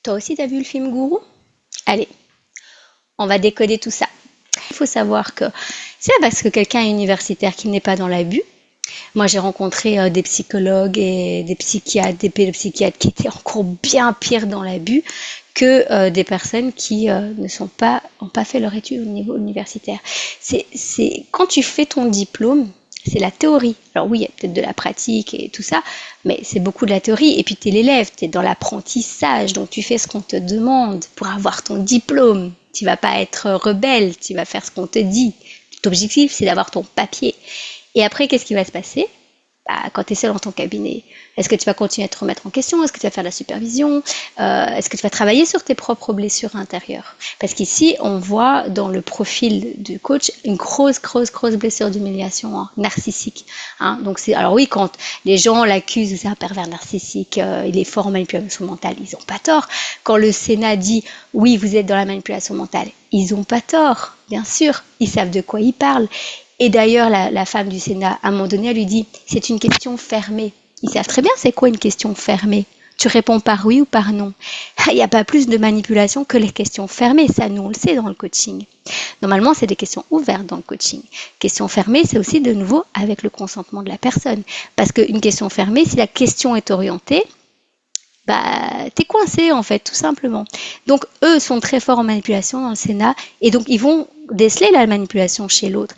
Toi aussi, t'as vu le film Gourou? Allez, on va décoder tout ça. Il faut savoir que c'est pas parce que quelqu'un est universitaire qu'il n'est pas dans l'abus. Moi, j'ai rencontré des psychologues et des psychiatres, des pédopsychiatres qui étaient encore bien pires dans l'abus que des personnes qui ne sont pas, ont pas fait leur étude au niveau universitaire. Quand tu fais ton diplôme, c'est la théorie. Alors oui, il y a peut-être de la pratique et tout ça, mais c'est beaucoup de la théorie. Et puis tu es l'élève, tu es dans l'apprentissage, donc tu fais ce qu'on te demande pour avoir ton diplôme. Tu vas pas être rebelle, tu vas faire ce qu'on te dit. L'objectif, c'est d'avoir ton papier. Et après, qu'est-ce qui va se passer? Bah, quand tu es seul dans ton cabinet, est-ce que tu vas continuer à te remettre en question? Est-ce que tu vas faire de la supervision? Est-ce que tu vas travailler sur tes propres blessures intérieures? Parce qu'ici, on voit dans le profil du coach une grosse blessure d'humiliation narcissique. Hein. Donc alors oui, quand les gens l'accusent, c'est un pervers narcissique, il est fort en manipulation mentale, ils n'ont pas tort. Quand le Sénat dit oui, vous êtes dans la manipulation mentale, ils n'ont pas tort, bien sûr, ils savent de quoi ils parlent. Et d'ailleurs, la femme du Sénat, à un moment donné, elle lui dit, c'est une question fermée. Ils savent très bien c'est quoi une question fermée. Tu réponds par oui ou par non. Il n'y a pas plus de manipulation que les questions fermées. Ça, nous, on le sait dans le coaching. Normalement, c'est des questions ouvertes dans le coaching. Question fermée, c'est aussi de nouveau avec le consentement de la personne. Parce qu'une question fermée, si la question est orientée, bah, t'es coincé en fait, tout simplement. Donc, eux sont très forts en manipulation dans le Sénat et donc ils vont déceler la manipulation chez l'autre.